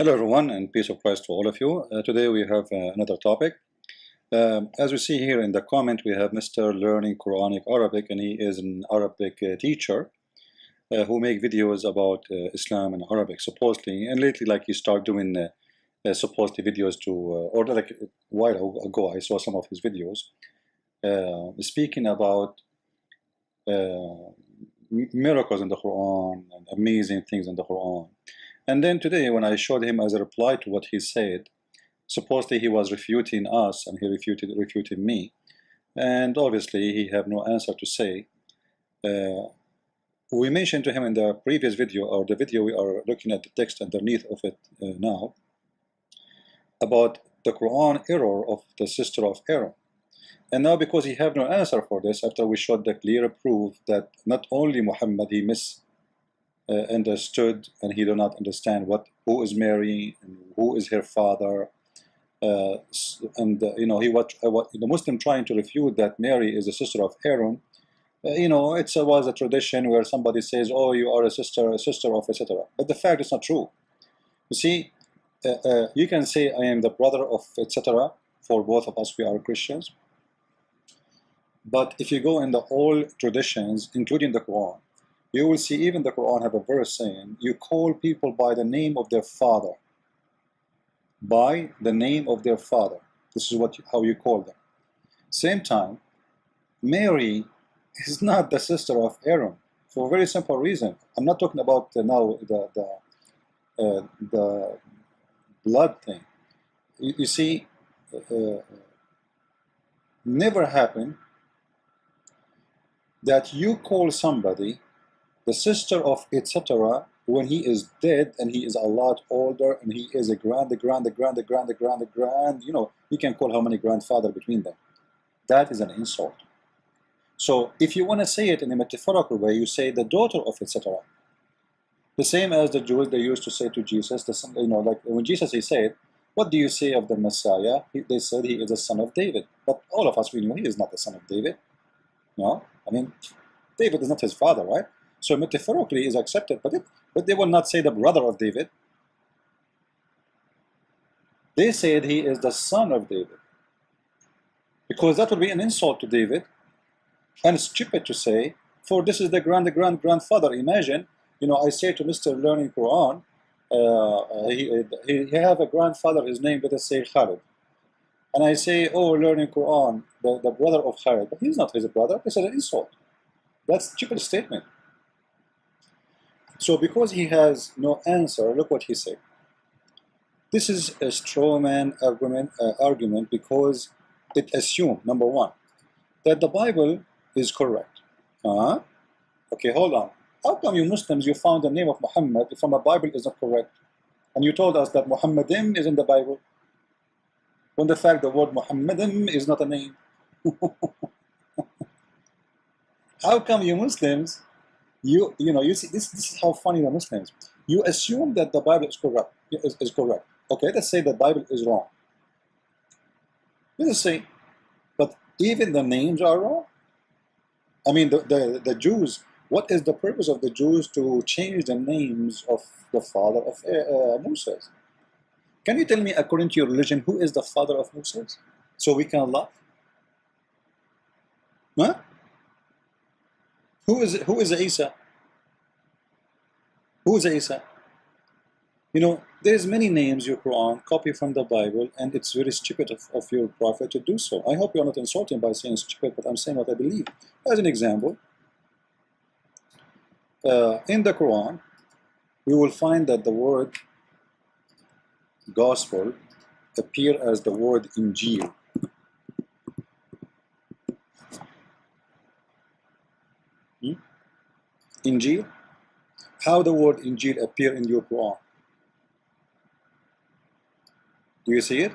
Hello everyone, and peace of Christ to all of you. Today we have another topic. As we see here in the comment, we have Mr. Learning Quranic Arabic, and he is an Arabic teacher who make videos about Islam and Arabic supposedly. And lately, like he started doing supposedly videos to, or like a while ago, I saw some of his videos speaking about miracles in the Quran and amazing things in the Quran. And then today, when I showed him as a reply to what he said, supposedly he was refuting us, and he refuted me. And obviously, he have no answer to say. We mentioned to him in the previous video, or the video we are looking at the text underneath of it now, about the Quran error of the sister of Aaron. And now, because he have no answer for this, after we showed the clear proof that not only Muhammad he understood, and he do not understand who is Mary and who is her father, the Muslim trying to refute that Mary is a sister of Aaron. It was a tradition where somebody says, "Oh, you are a sister of etc." But the fact is not true. You see, you can say I am the brother of etc. For both of us, we are Christians. But if you go in the old traditions, including the Quran, you will see even the Quran have a verse saying, you call people by the name of their father. By the name of their father. This is how you call them. Same time, Mary is not the sister of Aaron for a very simple reason. I'm not talking about now the blood thing. You see, never happened that you call somebody the sister of etc. when he is dead and he is a lot older and he is a grand, you can call how many grandfather between them. That is an insult. So if you want to say it in a metaphorical way, you say the daughter of etc. The same as the Jews, they used to say to Jesus, like when Jesus he said, what do you say of the Messiah? They said he is the son of David. But all of us, we know he is not the son of David. No, I mean, David is not his father, right? So metaphorically is accepted, but they will not say the brother of David. They said he is the son of David, because that would be an insult to David, and it's stupid to say, for this is the grandfather. Imagine, I say to Mr. Learning Quran, he have a grandfather, his name, let us say Khalid. And I say, oh, Learning Quran, the brother of Khalid, but he's not his brother. This is an insult. That's a stupid statement. So because he has no answer, look what he said. This is a straw man argument because it assumes, number one, that the Bible is correct. Okay, hold on. How come you Muslims, you found the name of Muhammad from a Bible is not correct? And you told us that Muhammadim is in the Bible, when the fact the word Muhammadim is not a name. How come you Muslims, you see, this is how funny the Muslims. You assume that the Bible is correct. Okay, let's say the Bible is wrong. Let's say, but even the names are wrong. I mean, the Jews, what is the purpose of the Jews to change the names of the father of Moses? Can you tell me, according to your religion, who is the father of Moses? So we can laugh. Huh? Who is Isa? Who is Isa? There's many names your Quran copy from the Bible, and it's very stupid of your prophet to do so. I hope you're not insulting by saying stupid, but I'm saying what I believe. As an example, in the Quran, we will find that the word gospel appear as the word Injil. Injil? How the word Injil appear in your Quran? Do you see it?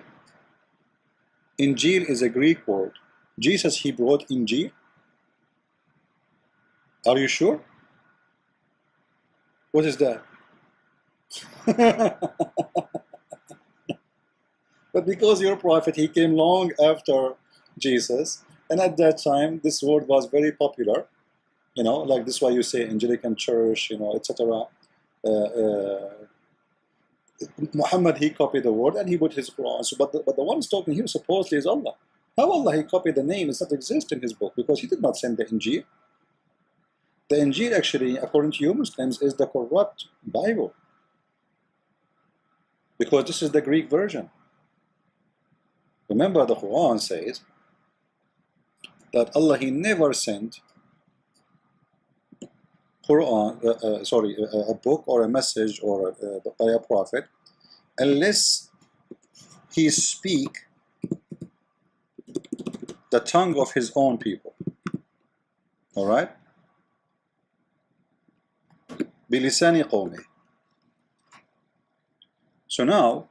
Injil is a Greek word. Jesus, he brought Injil. Are you sure? What is that? But because your prophet, he came long after Jesus, and at that time, this word was very popular. Like this is why you say Anglican Church, etc. Muhammad, he copied the word and he put his Quran. So, but the one who's talking here supposedly is Allah. How Allah he copied the name does not exist in his book, because he did not send the Injil. The Injil actually, according to you Muslims, is the corrupt Bible, because this is the Greek version. Remember, the Quran says that Allah he never sent Quran, a book or a message or by a prophet unless he speak the tongue of his own people. All right? بِلِسَانِ قَوْمِهِ. So now,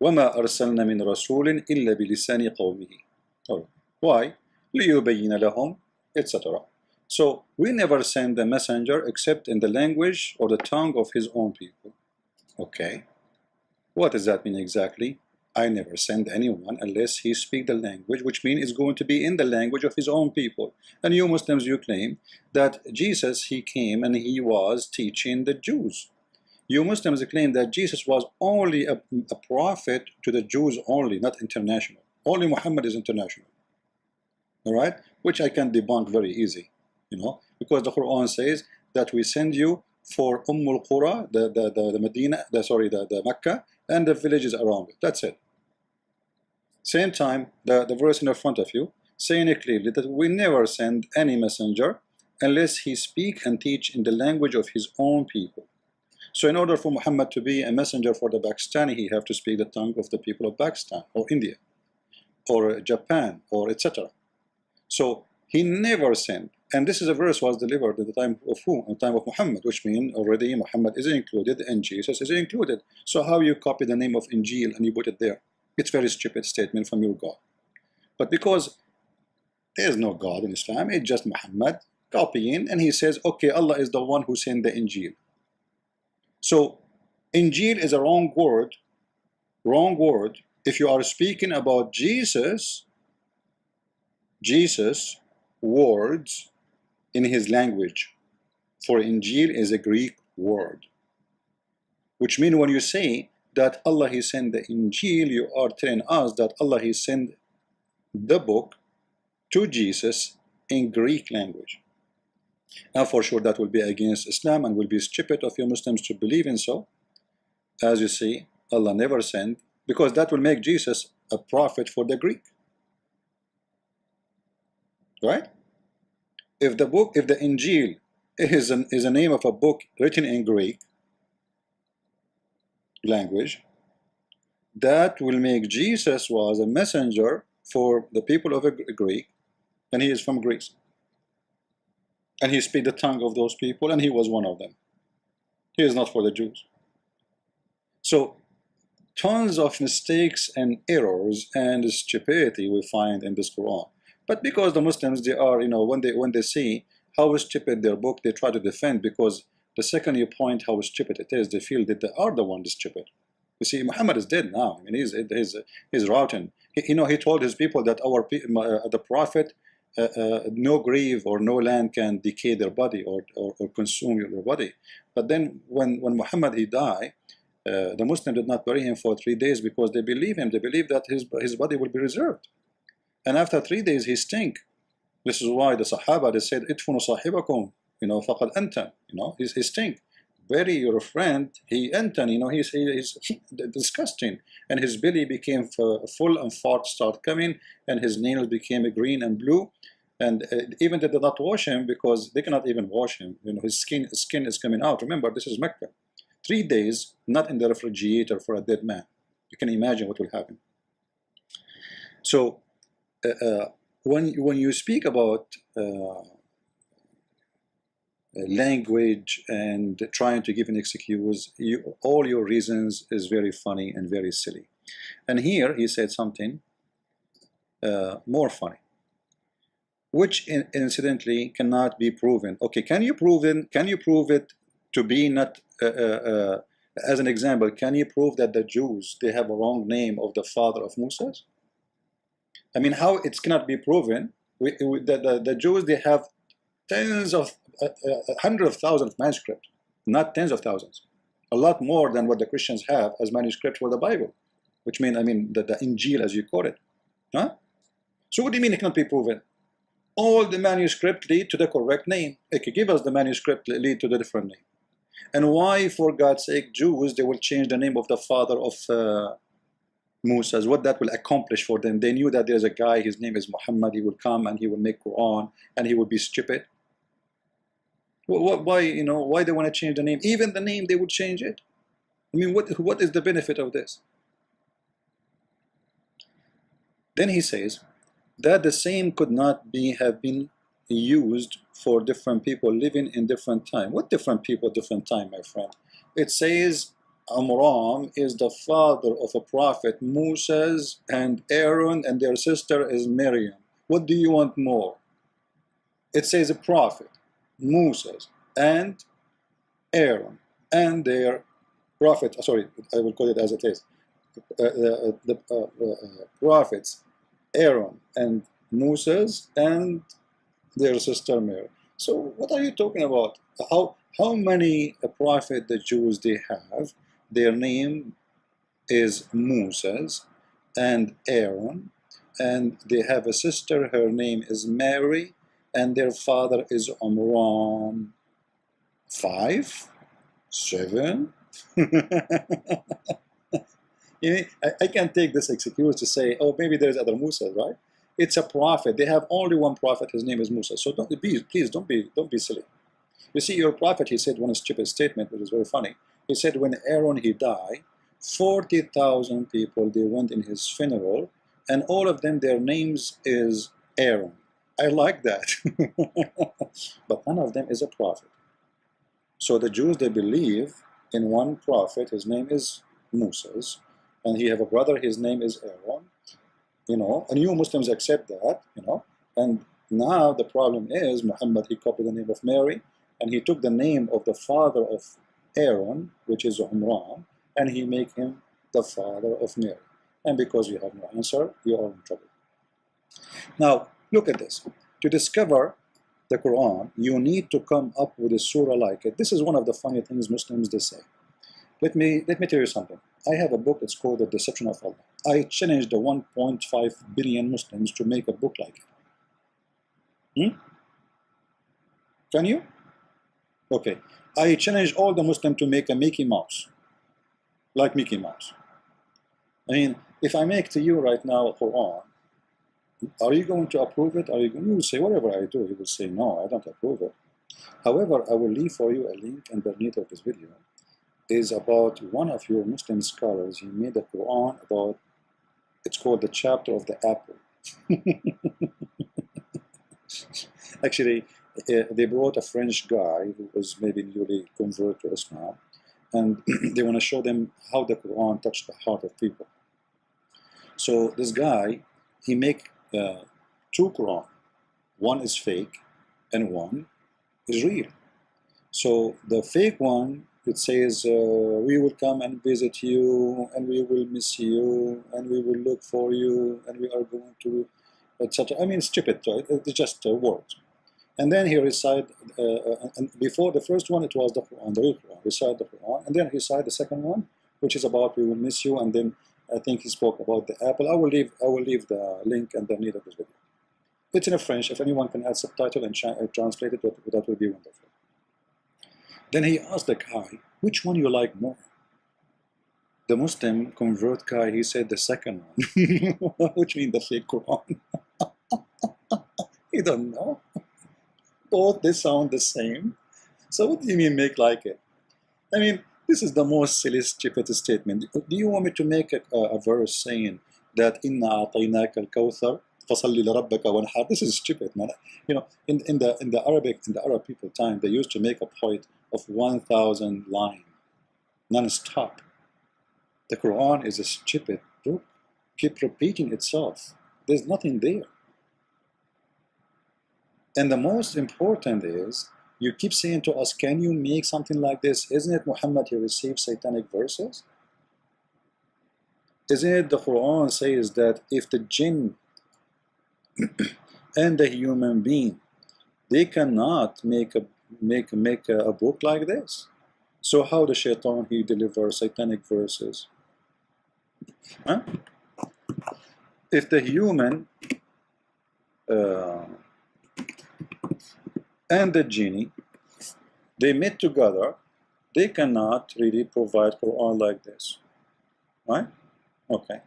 وَمَا أَرْسَلْنَا مِنْ رَسُولٍ إِلَّا بِلِسَانِ قَوْمِهِ. Why? لِيُبَيِّنَ لَهُمْ, etc. So we never send a messenger except in the language or the tongue of his own people. Okay. What does that mean exactly? I never send anyone unless he speak the language, which means it's going to be in the language of his own people. And you Muslims, you claim that Jesus, he came and he was teaching the Jews. You Muslims claim that Jesus was only a prophet to the Jews only, not international. Only Muhammad is international. All right? Which I can debunk very easy, because the Quran says that we send you for Ummul Qura, the Medina, the Mecca, and the villages around it. That's it. Same time, the verse in the front of you, saying it clearly that we never send any messenger unless he speak and teach in the language of his own people. So in order for Muhammad to be a messenger for the Pakistani, he have to speak the tongue of the people of Pakistan, or India, or Japan, or etc. So he never sent. And this is a verse was delivered at the time of who? At the time of Muhammad, which means already Muhammad is included and Jesus is included. So how you copy the name of Injil and you put it there? It's a very stupid statement from your God. But because there is no God in Islam, it's just Muhammad copying, and he says, okay, Allah is the one who sent the Injil. So Injil is a wrong word if you are speaking about Jesus words in his language. For Injil is a Greek word, which means when you say that Allah he sent the Injil, you are telling us that Allah he sent the book to Jesus in Greek language. And for sure that will be against Islam and will be stupid of you Muslims to believe in so. As you see, Allah never sent, because that will make Jesus a prophet for the Greek. Right? If the Injil is a name of a book written in Greek language, that will make Jesus was a messenger for the people of Greek, and he is from Greece. And he speaks the tongue of those people, and he was one of them. He is not for the Jews. So tons of mistakes and errors and stupidity we find in this Quran. But because the Muslims, they are, when they see how stupid their book, they try to defend, because the second you point how stupid it is, they feel that they are the ones stupid. You see, Muhammad is dead now. I mean, he's rotten. He told his people that the prophet, no grave or no land can decay their body or consume their body. But then when Muhammad he died, the Muslims did not bury him for 3 days because they believe him. They believe that his body will be reserved. And after 3 days he stink. This is why the Sahaba, they said, "Itfunu sahibakum, faqad antan." He stink. Bury your friend, he antan. He's disgusting, and his belly became full, and farts start coming, and his nails became green and blue. And even they did not wash him, because they cannot even wash him. His skin is coming out. Remember, this is Mecca. 3 days, not in the refrigerator for a dead man. You can imagine what will happen. So when you speak about language and trying to give an excuse, all your reasons is very funny and very silly. And here he said something more funny, which incidentally cannot be proven. Okay, can you prove it to be not as an example? Can you prove that the Jews, they have a wrong name of the father of Moses? I mean, how it cannot be proven? The Jews, they have tens of hundreds of thousands of manuscripts, not tens of thousands. A lot more than what the Christians have as manuscript for the Bible, which means, the Injil, as you call it. Huh? So what do you mean it cannot be proven? All the manuscript lead to the correct name. Okay, give us the manuscript lead to the different name. And why, for God's sake, Jews, they will change the name of the father of Moses? What that will accomplish for them? They knew that there's a guy, his name is Muhammad, he will come and he will make Quran and he will be stupid. Why, why they want to change the name? Even the name, they would change it. I mean, what is the benefit of this? Then he says that the same could not have been used for different people living in different time. What different people, different time, my friend? It says Amram is the father of a prophet, Moses and Aaron, and their sister is Miriam. What do you want more? It says a prophet, Moses and Aaron, and their prophet, sorry, I will call it as it is, prophets, Aaron and Moses and their sister Mary. So what are you talking about? How many prophet the Jews they have? Their name is Moses and Aaron, and they have a sister, her name is Mary, and their father is Amram. 5? 7? I can't take this excuse to say, oh, maybe there's other Musa, right? It's a prophet. They have only one prophet. His name is Musa. So please don't be silly. You see, your prophet, he said one stupid statement, which is very funny. He said when Aaron he died, 40,000 people they went in his funeral, and all of them their names is Aaron. I like that, but none of them is a prophet. So the Jews they believe in one prophet. His name is Moses. And he have a brother, his name is Aaron, and you Muslims accept that, and now the problem is Muhammad, he copied the name of Mary, and he took the name of the father of Aaron, which is Amram, and he make him the father of Mary. And because you have no answer, you are in trouble. Now, look at this. To discover the Quran, you need to come up with a surah like it. This is one of the funny things Muslims they say. Let me tell you something. I have a book, it's called The Deception of Allah. I challenged the 1.5 billion Muslims to make a book like it. Can you? Okay. I challenge all the Muslims to make a Mickey Mouse. Like Mickey Mouse. I mean, if I make to you right now a Quran, are you going to approve it? You will say, whatever I do, you will say, no, I don't approve it. However, I will leave for you a link underneath of this video. Is about one of your Muslim scholars. He made a Quran about, it's called the chapter of the apple. Actually, they brought a French guy who was maybe newly converted to Islam, and they want to show them how the Quran touched the heart of people. So this guy, he make 2 Quran. One is fake and one is real. So the fake one, it says, we will come and visit you, and we will miss you, and we will look for you, and we are going to, etc. I mean, stupid, right? It's just words. And then he recite, and before the first one, it was the Quran, the real Quran, recite the Quran, and then he recite the second one, which is about we will miss you, and then I think he spoke about the apple. I will leave the link underneath of this video. It's in French. If anyone can add subtitle and translate it, that would be wonderful. Then he asked the guy, which one you like more? The Muslim convert guy, he said the second one, which means the fake Quran. He don't know. Both, they sound the same. So what do you mean make like it? I mean, this is the most silly, stupid statement. Do you want me to make a verse saying that Inna a'tainaka al-kawthar fasalli lirabbaka wanhar? This is stupid, man. In the Arab people time, they used to make a poet of 1,000 lines, non-stop. The Quran is a stupid book. Keep repeating itself. There's nothing there. And the most important is, you keep saying to us, can you make something like this? Isn't it Muhammad, he received satanic verses? Isn't it the Quran says that if the jinn and the human being, they cannot make a book like this? So how the shaitan, he delivers satanic verses? Huh? If the human and the genie, they met together, they cannot really provide Quran like this, right? Okay.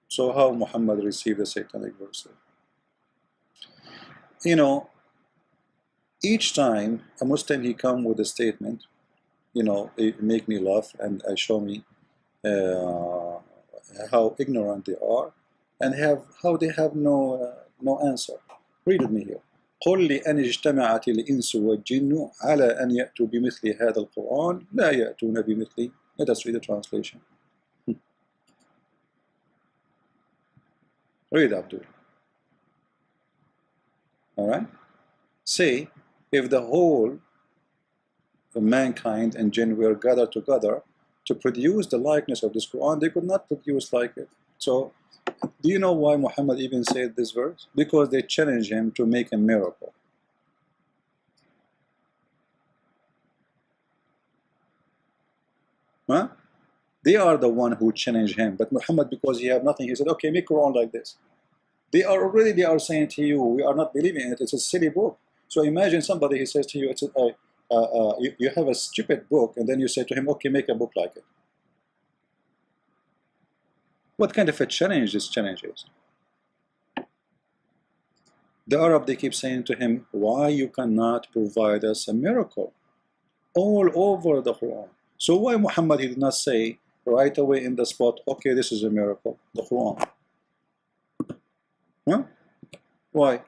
So how Muhammad received the satanic verses? You know, each time a Muslim he come with a statement, you know, it make me laugh and show me how ignorant they are, and how they have no answer. Read with me here. قل لأن اجتمعت الإنس والجن على أن يأتوا بمثل هذا القرآن لا يأتون بمثله. Let us read the translation. Read, Abdul. All right. Say, if the whole of mankind and jinn were gathered together to produce the likeness of this Quran, they could not produce like it. So, do you know why Muhammad even said this verse? Because they challenged him to make a miracle. Huh? They are the one who challenged him. But Muhammad, because he had nothing, he said, okay, make Quran like this. They are saying to you, we are not believing in it. It's a silly book. So imagine somebody, he says to you, you have a stupid book, and then you say to him, okay, make a book like it. What kind of a challenge this challenge is? The Arab, they keep saying to him, why you cannot provide us a miracle all over the Quran? So why Muhammad, he did not say right away in the spot, okay, this is a miracle, the Quran? Huh? Why?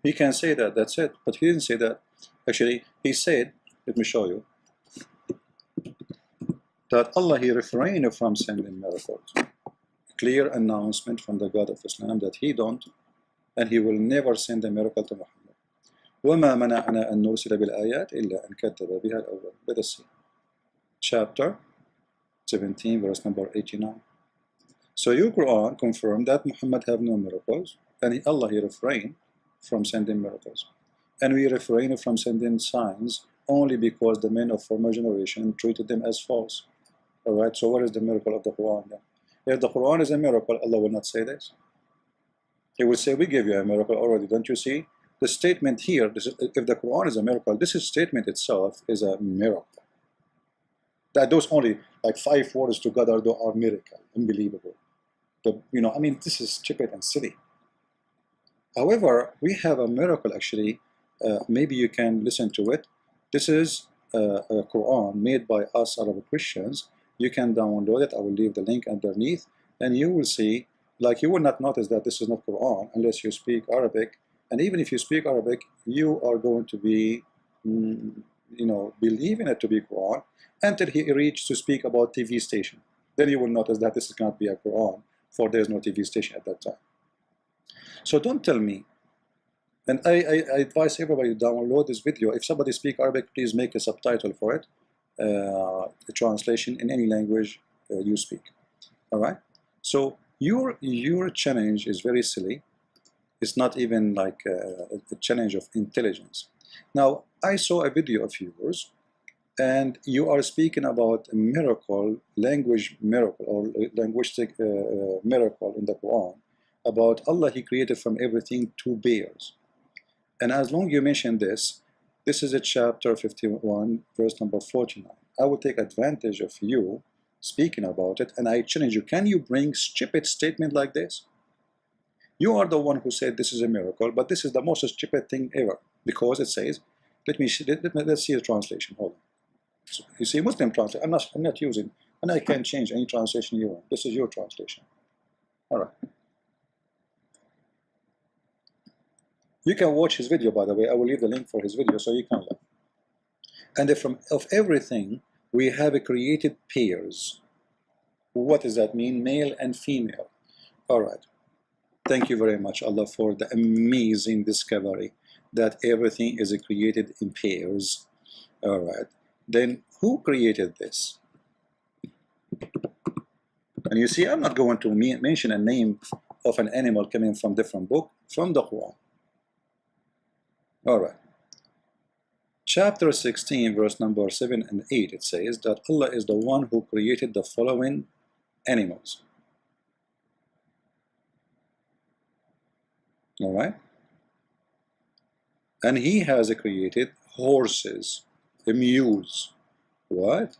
He can say that, that's it. But he didn't say that. Actually, he said, let me show you, that Allah, he refrained from sending miracles. Clear announcement from the God of Islam that he don't, and he will never send a miracle to Muhammad. وَمَا مَنَعَنَا أَن نُرْسِلَ بِالْآيَاتِ إِلَّا أَن كَذَّبَ بِهَا الْأَوَّلُونَ. Let us see. Chapter 17, verse number 89. So your Quran confirmed that Muhammad have no miracles, and Allah, he refrained from sending miracles. And we refrain from sending signs only because the men of former generation treated them as false. Alright, so what is the miracle of the Quran then? If the Quran is a miracle, Allah will not say this. He will say, we gave you a miracle already, don't you see? The statement here, if the Quran is a miracle, this statement itself is a miracle. That those only like 5 words together, they are miracle, unbelievable. I mean, this is stupid and silly. However, we have a miracle actually. Maybe you can listen to it. This is a Quran made by us Arab Christians. You can download it. I will leave the link underneath, and you will see. Like, you will not notice that this is not Quran unless you speak Arabic. And even if you speak Arabic, you are going to be, believing it to be Quran until he reaches to speak about TV station. Then you will notice that this cannot be a Quran, for there is no TV station at that time. So don't tell me. And I advise everybody to download this video. If somebody speaks Arabic, please make a subtitle for it, a translation in any language you speak. All right. So your challenge is very silly. It's not even like a challenge of intelligence. Now, I saw a video of yours, and you are speaking about a miracle, language miracle, or linguistic miracle in the Quran, about Allah, he created from everything 2 bears. And as long you mention this is a chapter 51, verse number 49. I will take advantage of you speaking about it, and I challenge you, can you bring stupid statement like this? You are the one who said this is a miracle, but this is the most stupid thing ever, because it says, let's see the translation. Hold on. So, you see, Muslim translation, I'm not using, and I can change any translation you want. This is your translation. All right. You can watch his video, by the way. I will leave the link for his video so you can learn. And of everything, we have created pairs. What does that mean? Male and female. All right. Thank you very much, Allah, for the amazing discovery that everything is created in pairs. All right. Then who created this? And you see, I'm not going to mention a name of an animal coming from different book, from the Quran. All right. Chapter 16, verse number 7 and 8, it says that Allah is the one who created the following animals. All right? And He has created horses, mules. What?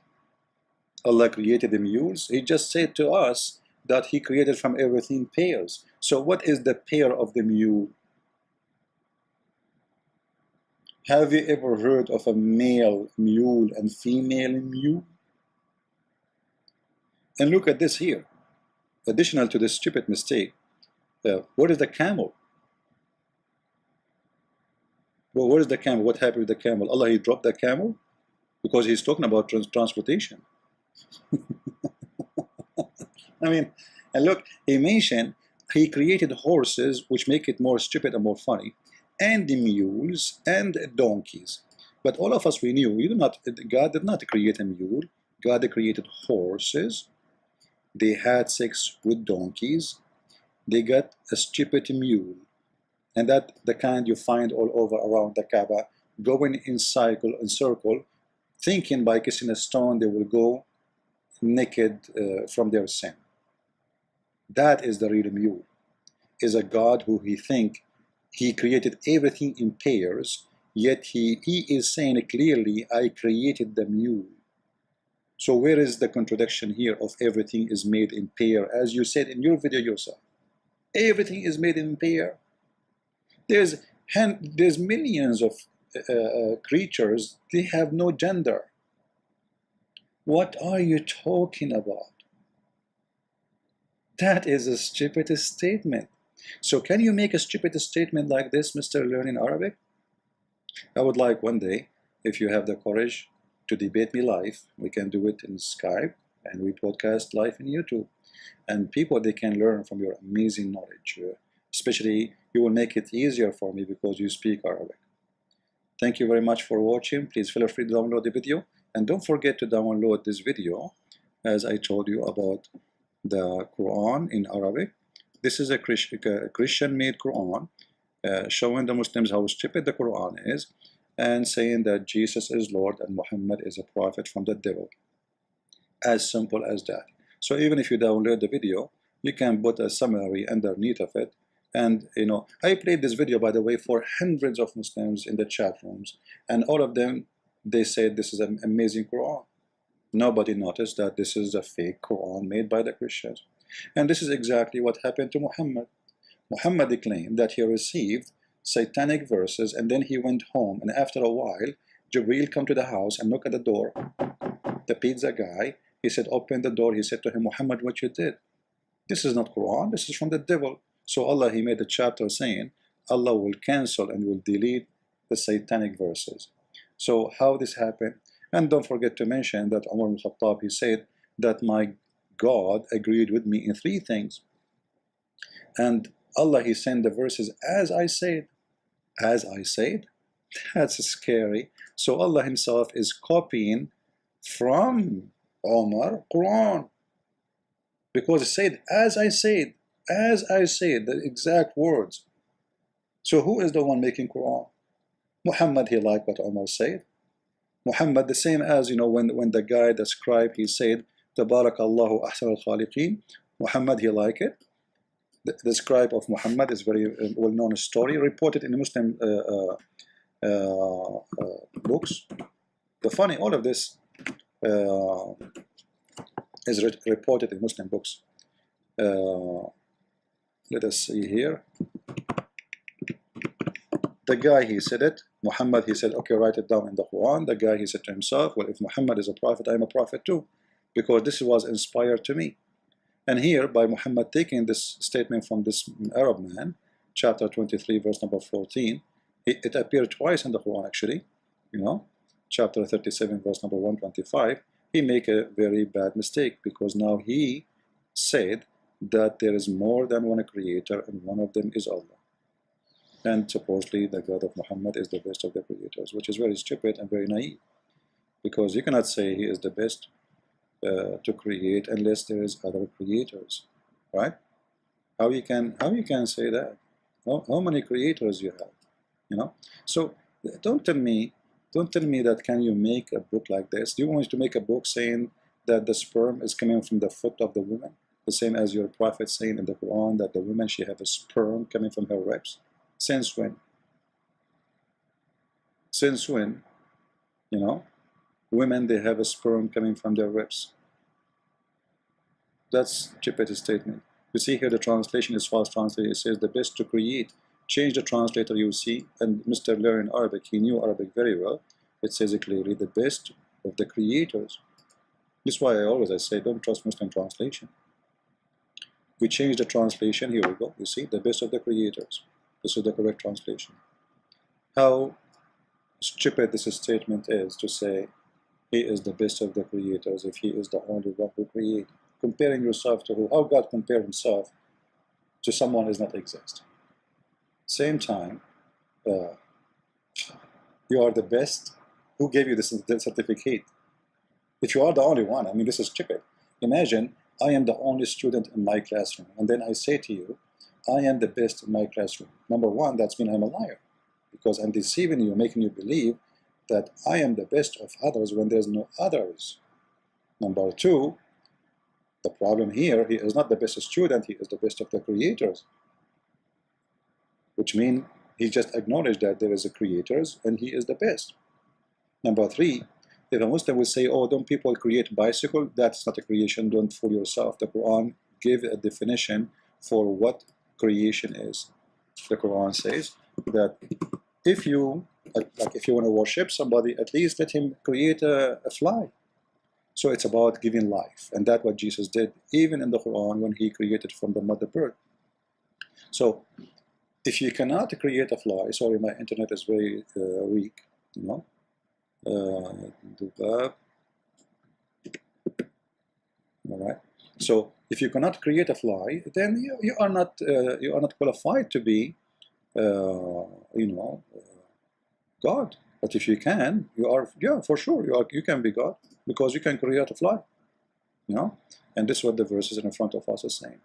Allah created the mules? He just said to us that He created from everything pairs. So what is the pair of the mule? Have you ever heard of a male mule and female mule? And look at this here. Additional to this stupid mistake, what is the camel? Well, what is the camel? What happened with the camel? Allah, He dropped the camel? Because He's talking about transportation. I mean, and look, He mentioned He created horses, which make it more stupid and more funny, and the mules and donkeys. But all of us, we knew God did not create a mule. God created horses. They had sex with donkeys. They got a stupid mule. And that the kind you find all over around the Kaaba, going in circle, thinking by kissing a stone they will go naked from their sin. That is the real mule. Is a God who He created everything in pairs, yet he is saying clearly, I created the mule. So where is the contradiction here of everything is made in pair, as you said in your video yourself? Everything is made in pair. There's millions of creatures, they have no gender. What are you talking about? That is a stupid statement. So can you make a stupid statement like this, Mr. Learning Arabic? I would like one day, if you have the courage to debate me live, we can do it in Skype, and we podcast live in YouTube. And people, they can learn from your amazing knowledge. Especially, you will make it easier for me because you speak Arabic. Thank you very much for watching. Please feel free to download the video. And don't forget to download this video, as I told you about the Quran in Arabic. This is a Christian-made Quran, showing the Muslims how stupid the Quran is, and saying that Jesus is Lord and Muhammad is a prophet from the devil. As simple as that. So even if you download the video, you can put a summary underneath of it. And I played this video, by the way, for hundreds of Muslims in the chat rooms, and all of them, they said this is an amazing Quran. Nobody noticed that this is a fake Quran made by the Christians. And this is exactly what happened to Muhammad. Muhammad claimed that he received satanic verses, and then he went home, and after a while, Jibreel come to the house and knock at the door. The pizza guy, he said, open the door. He said to him, Muhammad, what you did? This is not Quran, this is from the devil. So Allah, He made a chapter saying, Allah will cancel and will delete the satanic verses. So how this happened? And don't forget to mention that Umar ibn Khattab, he said that my God agreed with me in 3 things. And Allah, He sent the verses as I said. As I said? That's scary. So Allah Himself is copying from Umar Quran. Because He said, as I said, the exact words. So who is the one making Quran? Muhammad, he liked what Umar said. Muhammad, the same as, when the guy, the scribe, he said, Tabarakallahu ahsan al-khaliqeen. Muhammad, he liked it. The scribe of Muhammad is very well-known story, reported in Muslim books. The funny, all of this is reported in Muslim books. Let us see here. The guy, he said it. Muhammad, he said, okay, write it down in the Quran. The guy, he said to himself, well, if Muhammad is a prophet, I'm a prophet too, because this was inspired to me. And here, by Muhammad taking this statement from this Arab man, chapter 23, verse number 14, it appeared twice in the Quran, actually. Chapter 37, verse number 125, he make a very bad mistake, because now he said that there is more than one creator, and one of them is Allah. And supposedly the God of Muhammad is the best of the creators, which is very stupid and very naive, because you cannot say he is the best to create unless there is other creators, right? How you can say that? How many creators you have? So don't tell me Don't tell me that can you make a book like this? Do you want me to make a book saying that the sperm is coming from the foot of the woman? The same as your prophet saying in the Quran that the woman, she have a sperm coming from her ribs? Since when? Since when? You know, women, they have a sperm coming from their ribs. That's Chippet's statement. You see here the translation is false translation. It says the best to create. Change the translator, you see, and Mr. Learn Arabic, he knew Arabic very well. It says it clearly, the best of the creators. This is why I say don't trust Muslim translation. We change the translation, here we go, you see, the best of the creators. This is the correct translation. How stupid this statement is to say he is the best of the creators if he is the only one who created. Comparing yourself to who? How God compare himself to someone does not exist. Same time, you are the best. Who gave you this certificate? If you are the only one, I mean, this is stupid. Imagine I am the only student in my classroom, and then I say to you, I am the best in my classroom. Number one, that's mean I'm a liar, because I'm deceiving you, making you believe that I am the best of others when there's no others. Number two, the problem here, he is not the best student, he is the best of the creators. Which means he just acknowledged that there is a creators and he is the best. Number three, if a Muslim will say, oh, don't people create bicycle? That's not a creation, don't fool yourself. The Quran gave a definition for what creation is. The Quran says that if you want to worship somebody, at least let him create a fly. So it's about giving life, and that's what Jesus did, even in the Quran when he created from the mother bird. So if you cannot create a fly, sorry, my internet is very weak, you know. All right. So if you cannot create a fly, then you are not qualified to be, God. But if you can, you are, yeah, for sure, you can be God because you can create a fly, you know. And this is what the verses in front of us are saying.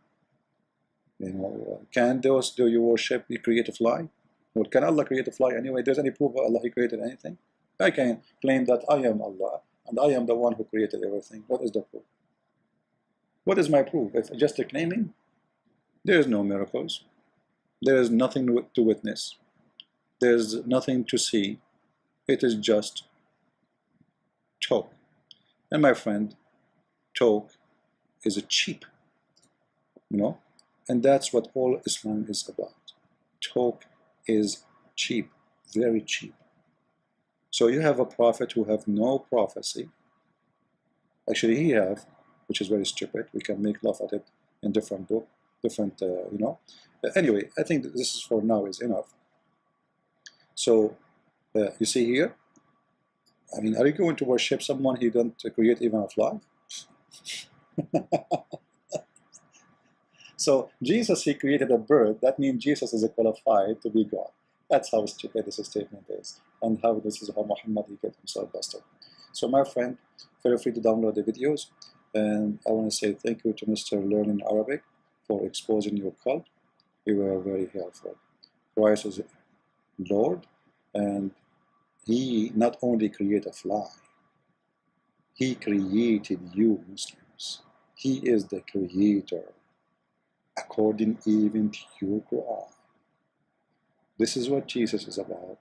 You know, can those do you worship? You create a fly? Well, can Allah create a fly anyway? There's any proof of Allah He created anything? I can claim that I am Allah and I am the one who created everything. What is the proof? What is my proof? If just a claiming, there is no miracles. There is nothing to witness. There's nothing to see. It is just talk. And my friend, talk is a cheap, you know. And that's what all Islam is about. Talk is cheap, very cheap. So you have a prophet who have no prophecy. Actually, he have, which is very stupid. We can make love at it in different book, different, you know. Anyway, I think this is for now is enough. So you see here, I mean, are you going to worship someone who don't create even a fly? So Jesus, he created a bird. That means Jesus is qualified to be God. That's how stupid this statement is, and how this is how Muhammad he get himself busted. So my friend, feel free to download the videos, and I want to say thank you to Mr. Learning Arabic for exposing your cult. You were very helpful. Christ is Lord, and he not only created a fly, he created you Muslims. He is the creator, according even to your Quran. This is what Jesus is about,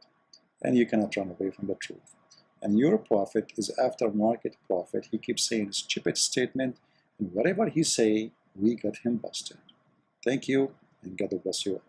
and you cannot run away from the truth. And your prophet is aftermarket prophet. He keeps saying stupid statement, and whatever he say, we got him busted. Thank you, and God bless you.